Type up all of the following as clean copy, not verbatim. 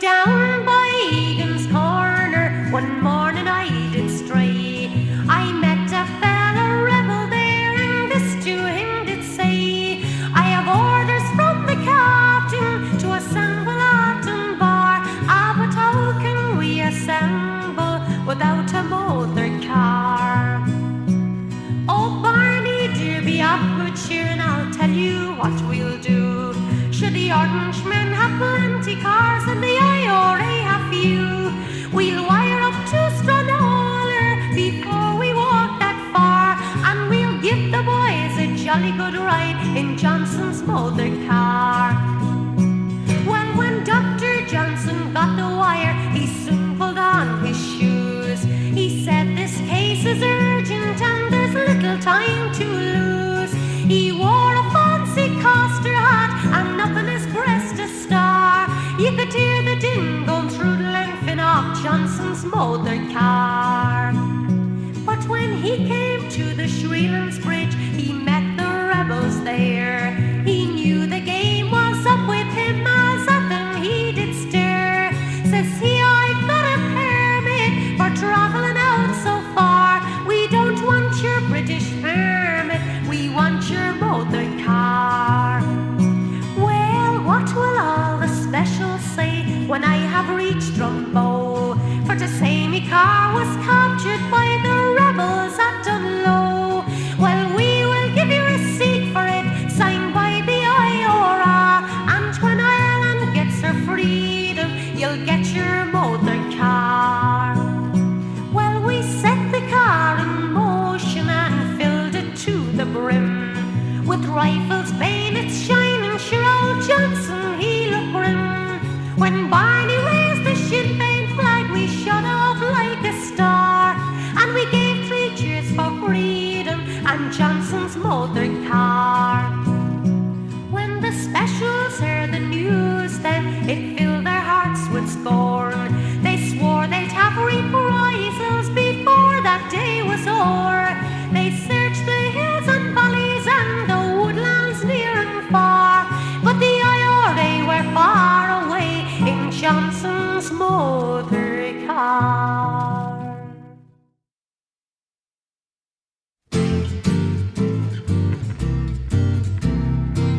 down by Egan's Corner, one morning I did stray. I met a fella rebel there, and this to him did say, I have orders from the captain to assemble at an bar. But how can we assemble without a motor car? Oh Barney dear, be of good cheer, and I'll tell you what we'll do. Should the Orangemen have plenty cars and the IRA have few, we'll wire up to Stranraer before we walk that far, and we'll give the boys a jolly good ride in Johnson's motor car. Well, when Dr. Johnson got the wire, he soon pulled on his shoes. He said this case is urgent and there's little time to lose. He wore a fancy coster hat and up on his breast a star. You could hear the din going through the length of Johnson's motor car. But when he came to the Shreelands Bridge, he met the rebels there. He knew the game was up with him, as at them he did stare. Says he, I've got a permit for travelling out so far. We don't want your British permit, we want your motor car. Well, what will all the specials say when I have reached Drumbo? For to say me car was captured by the rebels at Dunlow. Well, we will give you a receipt for it, signed by the IORA, and when Ireland gets her freedom, you'll get your motor car. Well, we set the car in motion and filled it to the brim, with rifles, bayonets shining, sure old Johnson, he looked grim. When Barney raised the Sinn Féin flag, we shot off like a star, and we gave 3 cheers for freedom and Johnson's motor car. When the specials heard the news, then it filled their hearts with scorn. They swore they'd have reprisals before that day was o'er. They searched the hills and valleys and the woodlands near and far, but the IRA were far away in Johnson's motor car.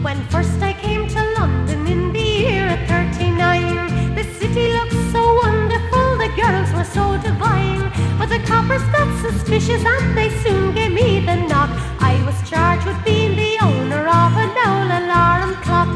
When first I came to London in the year of 39, the city looked so wonderful, the girls were so divine, but the coppers got suspicious and they soon gave me the knock. I was charged with being the owner of an owl alarm clock.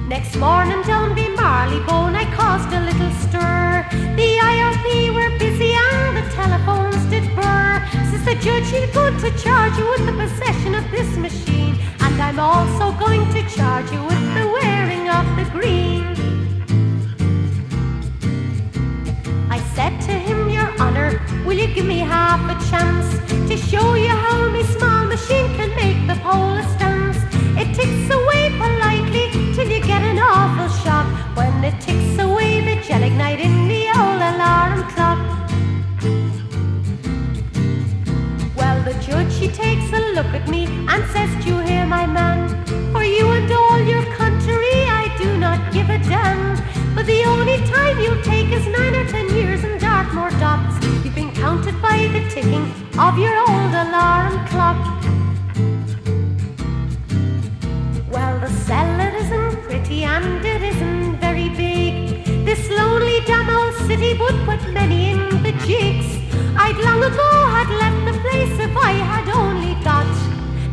Next morning down by Marleybone I caused a little stir. The IRP were busy and the telephones did burr. Says the judge, he's going to charge you with the possession of this machine, and I'm also going to charge you with the wearing of the green. I said to him, Your Honour, will you give me half a chance to show you how my small machine can make the polis dance? It ticks away politely till you get an awful shock when it ticks away the gelignite in the old alarm clock. Well, the judge, he takes a look at me and says, Do you hear, my man? For you and all your country I do not give a damn, but the only time you'll take is 9 or 10 years in Dartmoor docks. You've been counted by the ticking of your old alarm clock. Well, the cell, it isn't pretty and it isn't very big. This lonely damn old city would put many in the jigs. I'd long ago had left the place if I had only got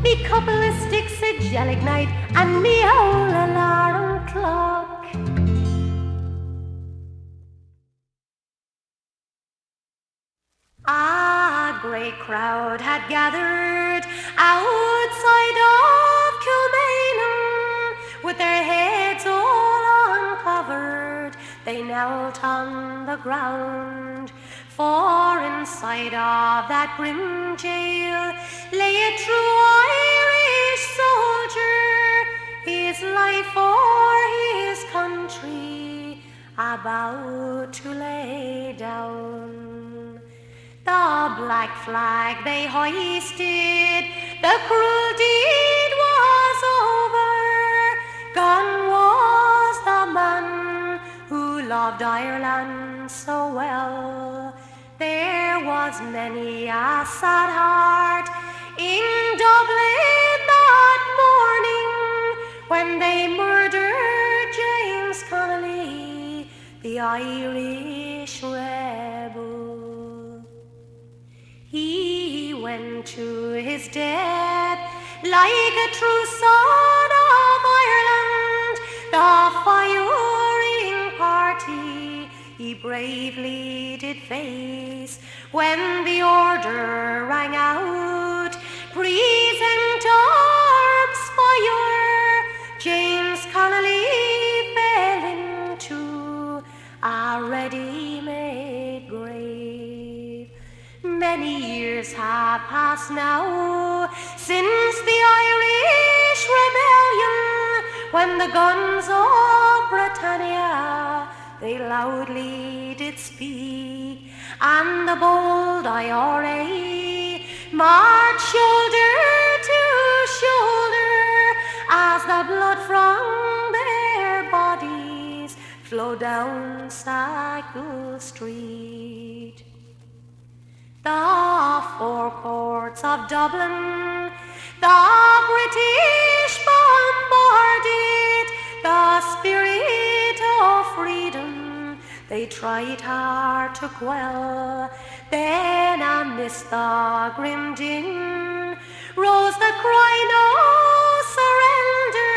me couple of sticks of gelignite and me old alarm clock. A great crowd had gathered outside of Kilmainham, with their heads all uncovered. They knelt on the ground, for inside of that grim jail lay a true Irish soldier, his life for his country about to lay down. The black flag they hoisted, the cruel deed was over, gone was was many a sad heart in Dublin that morning when they murdered James Connelly, the Irish rebel. He went to his death like a true son of Ireland, the firing party he bravely did face when the order rang out, present arms fire. James Connelly fell into a ready-made grave. Many years have passed now since the Irish rebellion, when the guns of Britannia they loudly did speak, and the bold IRA marched shoulder to shoulder as the blood from their bodies flowed down Cycle Street. The forecourts of Dublin, the British bombarded, the spirit of freedom they tried hard to quell. Then amidst the grim din rose the cry, no surrender.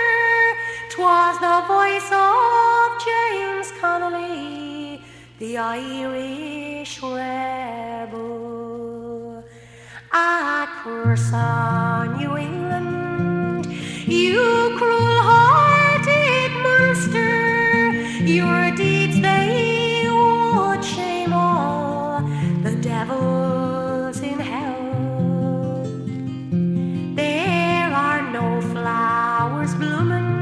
'Twas the voice of James Connelly, the Irish rebel. A curse on New England, you cruel-hearted monster. Your deeds they would shame all the devils in hell. There are no flowers blooming,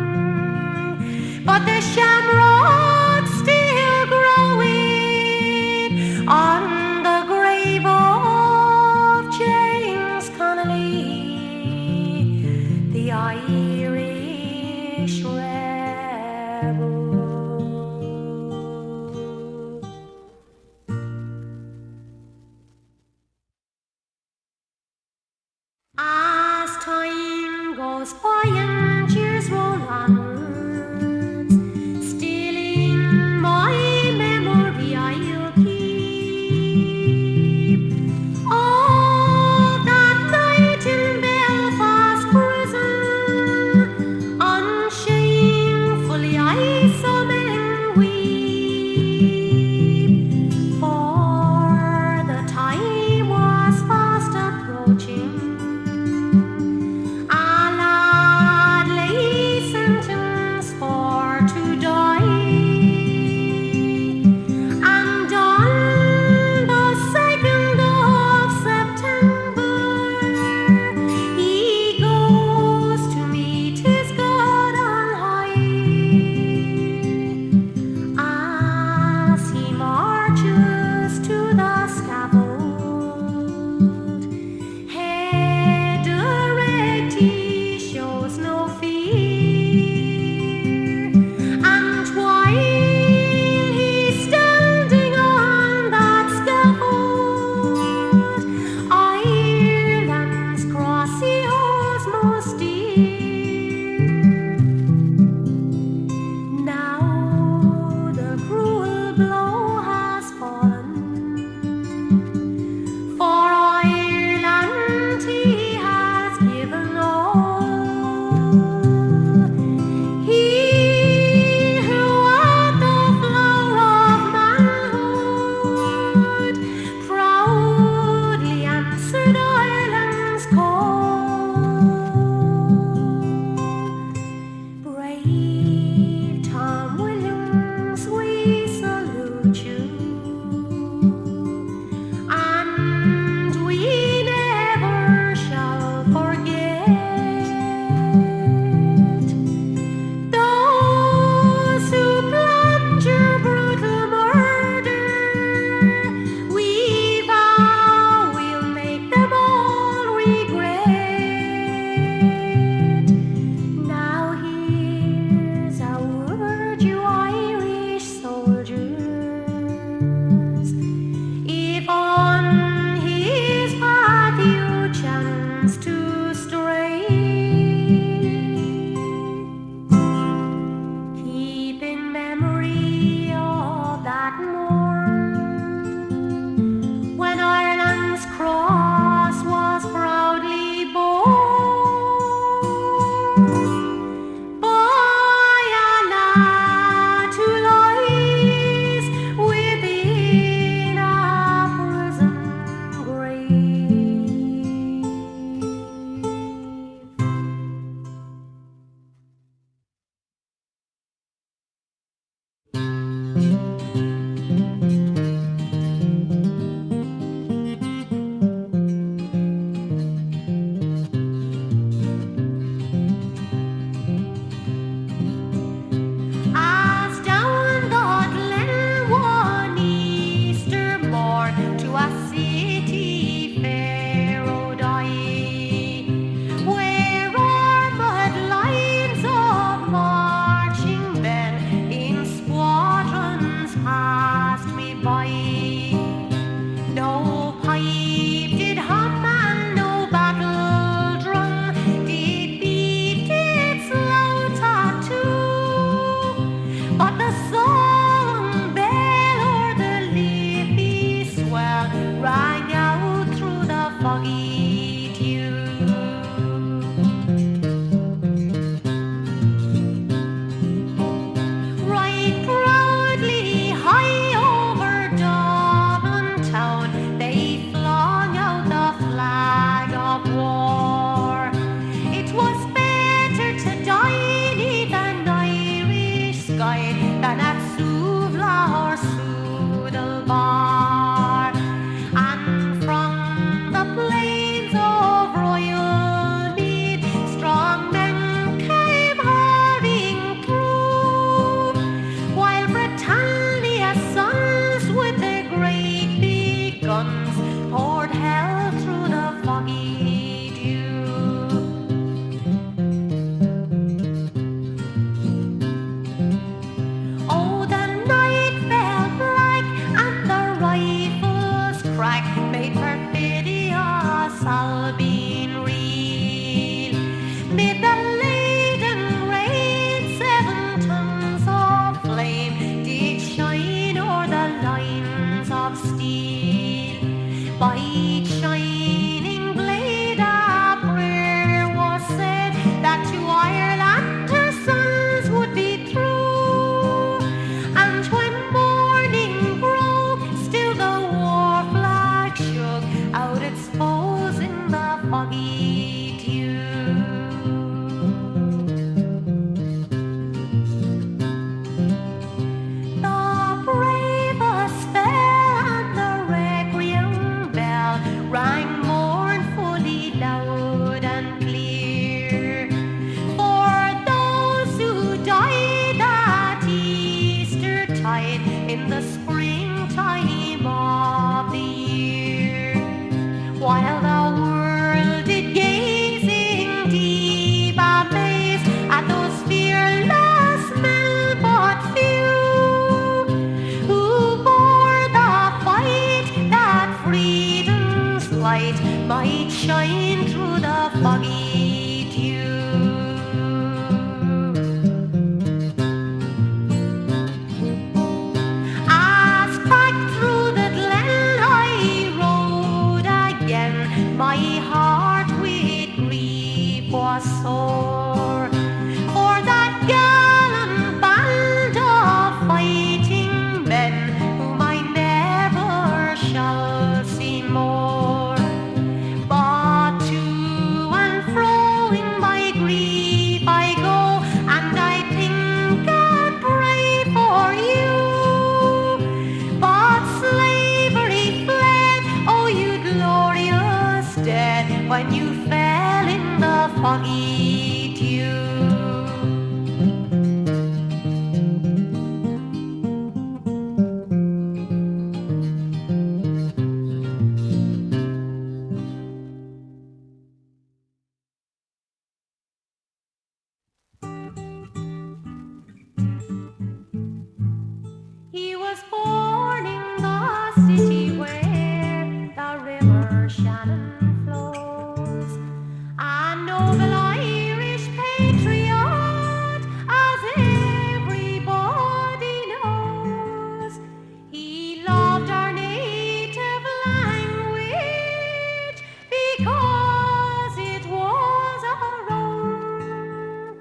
but the shamrock's still growing on the grave of James Connelly, the Irish rebel. As time goes by and years roll onwards, still in my memory I'll keep of that night in Belfast prison. Unshamefully I saw men weep, for the time was fast approaching. Alas, light shine through the foggy dew. As back through the glen I rode again, my heart with grief was sore, for that gallant band of fighting men whom I never shall see more. But to and fro in my grief I go, and I think and pray for you. But slavery fled, oh you glorious dead, when you fell in the foggy dew. He was born in the city where the river Shannon flows, a noble Irish patriot, as everybody knows. He loved our native language because it was our own,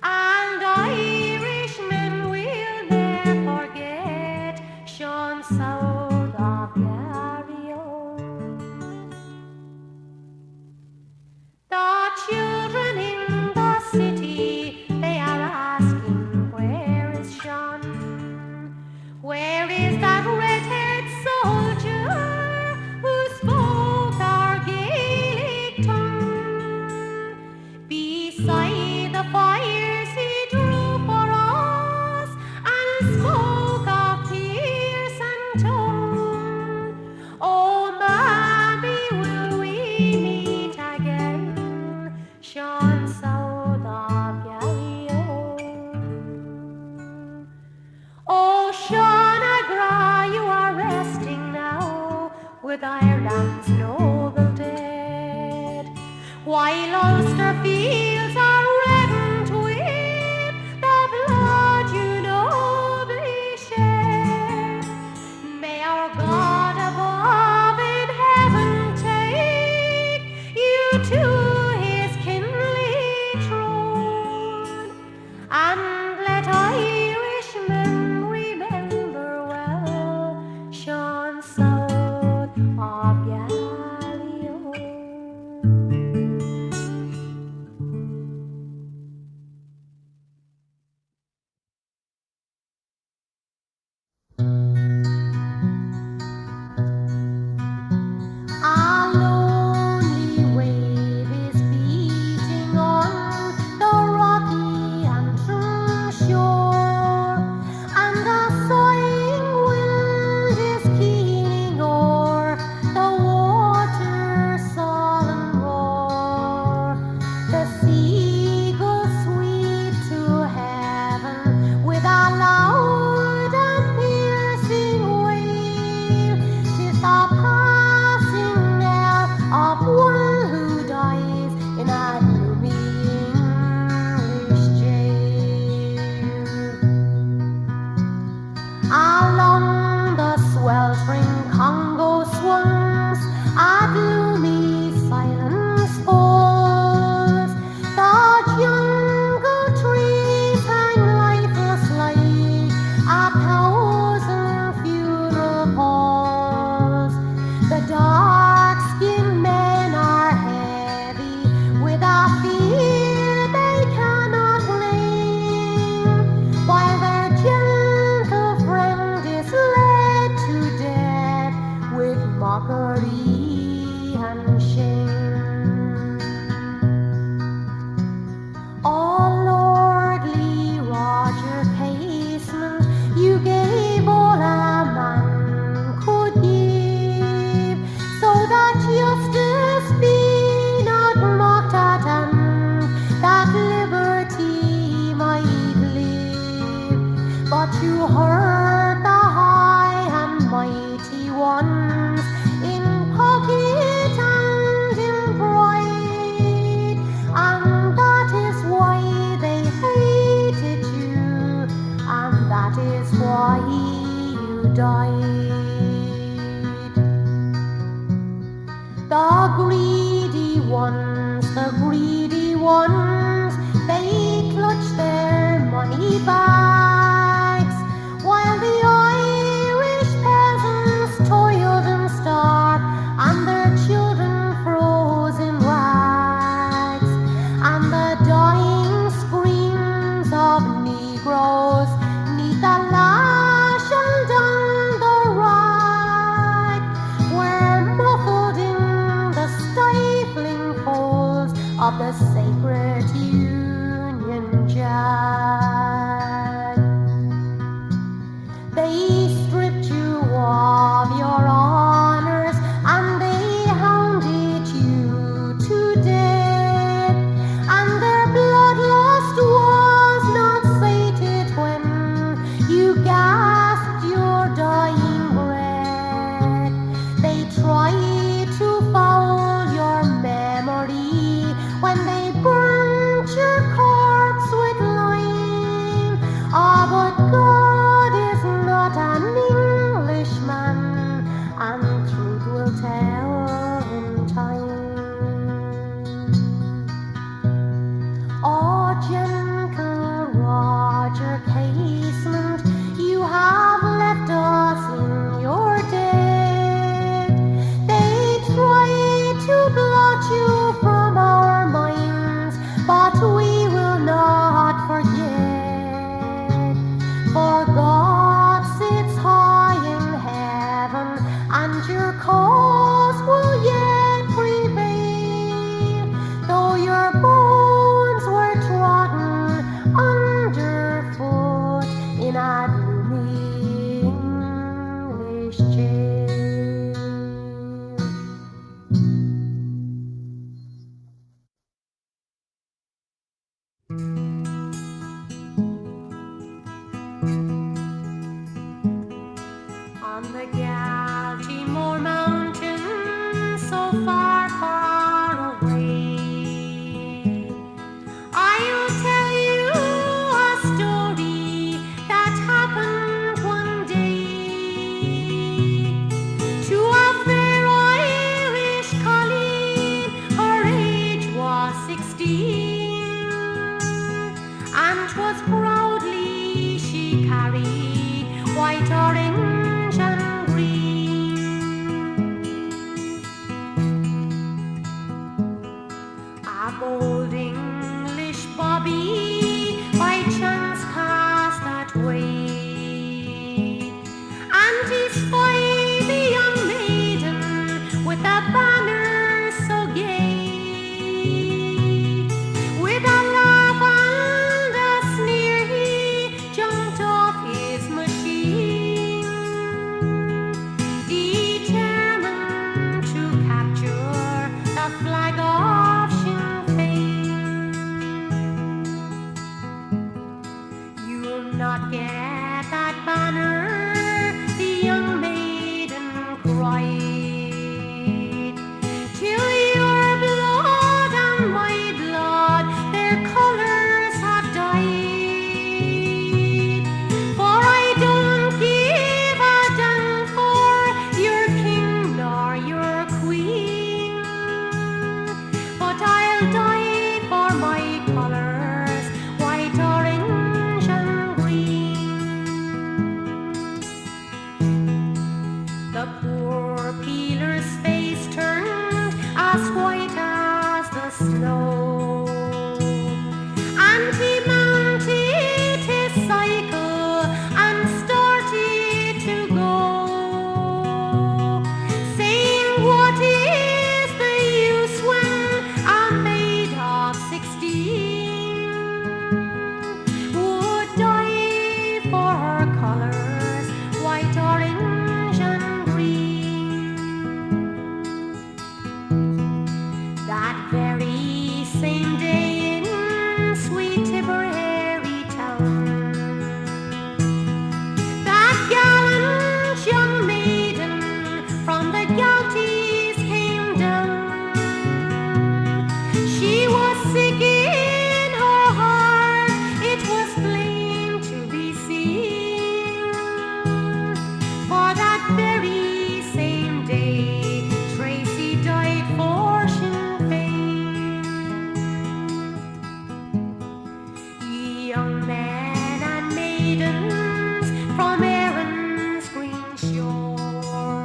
and Irishmen will never forget Sean South of Garryowen. The children in the city, they are asking, where is Sean? Where is that red-haired soldier who spoke our Gaelic tongue? Beside the fires he drew for us and spoke of tears and tongue. Oh, mammy, will we meet again, Sean South of Garryowen? Oh, Sean Agra, you are resting now with Ireland's noble dead, while Ulster fields are reddened with the blood you nobly shed. May our God above in heaven take you to his kingly throne, and let Irishmen remember well Sean South of Garryowen. and 'twas proudly she carried white, orange and green. A bold English bobby by chance passed that way, and he spied the young maiden with a banner so gay. With a laugh and a sneer he jumped off his machine, determined to capture the flag of Sinn Féin. You'll not get that banner, the young maiden cried, till your blood and my blood their colours have dyed. For I don't give a damn for your king nor your queen, but I'll die for my colours, white, orange and green. The poor peeler's face turned as white as the snow, and he mounted his cycle and started to go, saying, what is the use when I'm made of 16 would die for her colours, white, orange and green. That very same day in sweet Tipperary town, that gallant young maiden from the Galties came down. She was sick in her heart, it was plain to be seen, for that very same day Tracy died for Sinn Féin. Ye young men and maidens from Erin's green shore,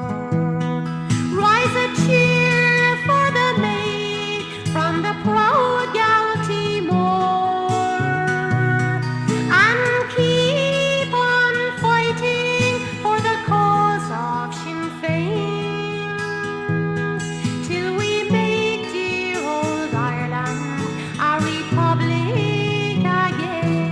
rise a cheer for the maid from the proud Galtee moor, and keep on fighting for the cause of Sinn Féin, till we make dear old Ireland a republic again.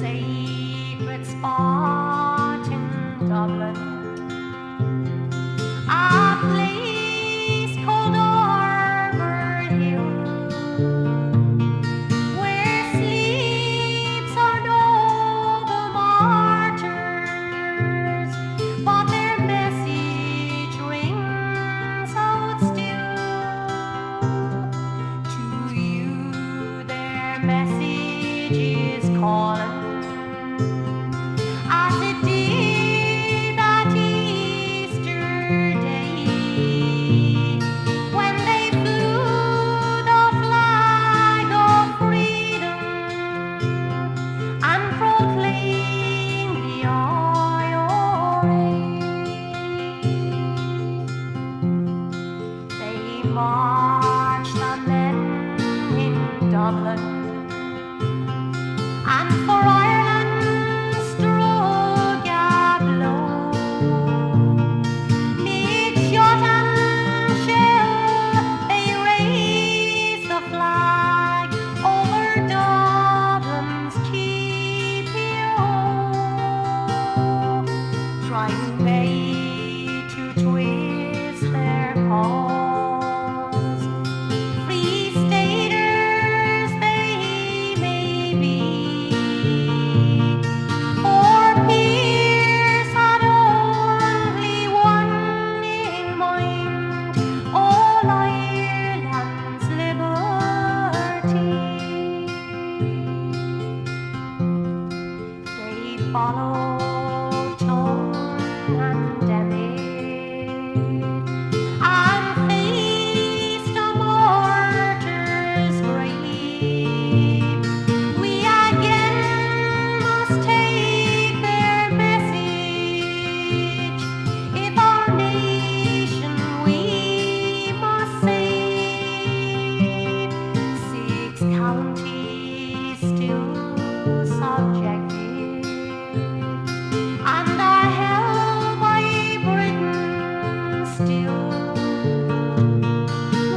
sacred spot in Dublin, a place called Arbour Hill, where sleeps our noble martyrs, but their message rings out still. To you their message is calling, as it did that Easter day, when they flew the flag of freedom and proclaimed the IRA. They marched the men in Dublin, and for Ireland struck a blow. 'Mid shot and shell they raised the flag over Dublin's TPO, trying they to twist their cause. Free staters they may be, for Pierce had only one in mind: all Ireland's liberty. They followed Tone and Emmet, and faced a martyr's grave. We again must take their message, if our nation we must save. 6 counties still subjected, and are held by Britain still.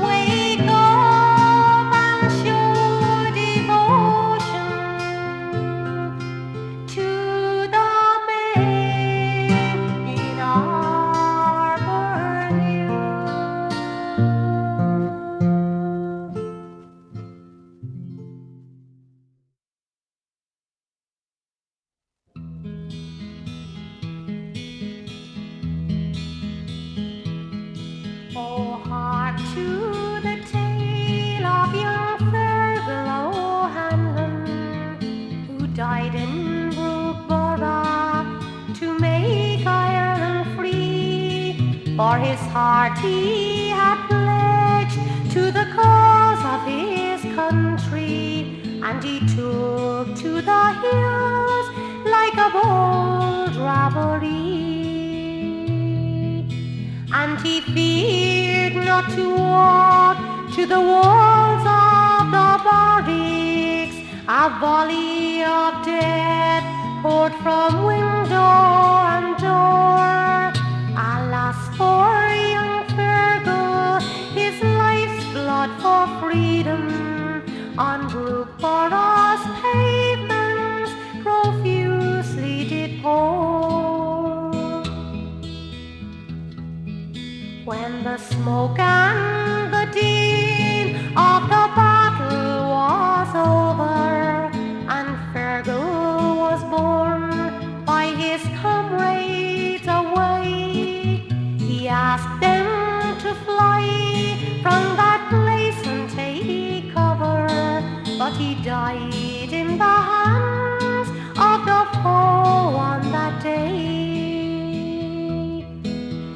Wake up and show devotion to the men in Arbour Hill. Oh, hark to the tale of young Fergal O'Hanlon, who died in Bragh to make Ireland free. For his heart he had pledged to the cause of his country, and he took to the hills like a bold robbery. And he feared not to walk to the walls of the barracks, a volley of death poured from window and door. Alas for young Fergal, his life's blood for freedom on Brugh Borough's pavements profusely did pour. When the smoke and the din of the battle was over, and Fergal was borne by his comrades away, he asked them to fly from that place and take cover, but he died in the hands of the foe on that day.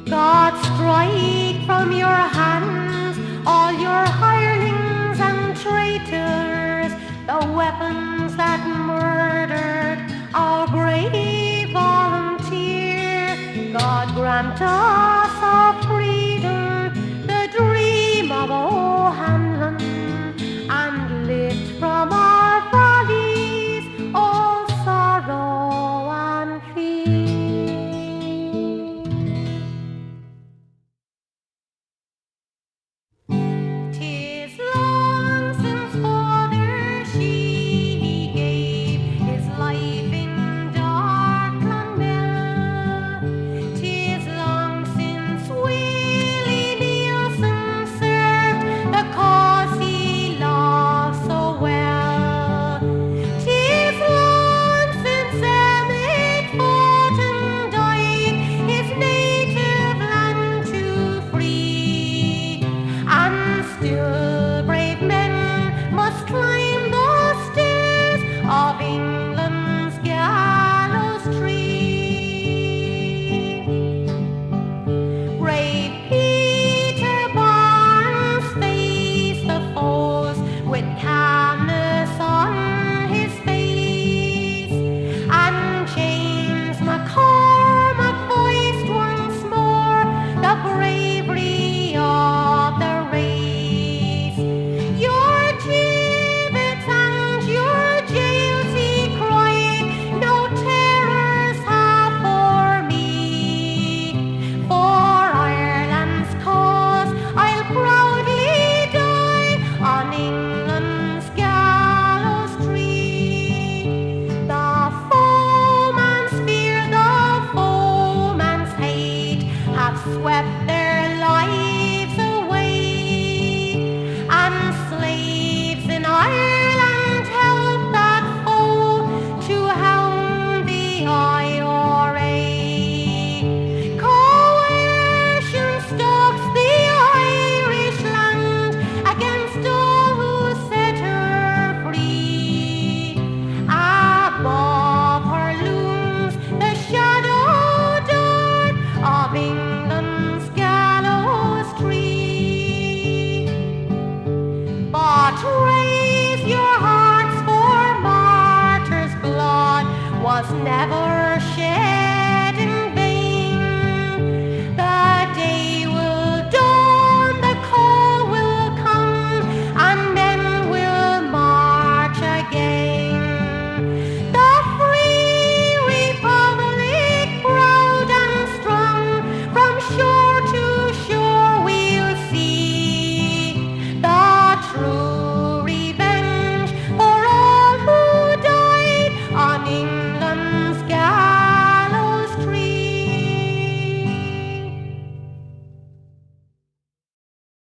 God strike from your hands all your hirelings and traitors, the weapons that murdered our brave volunteer. God grant us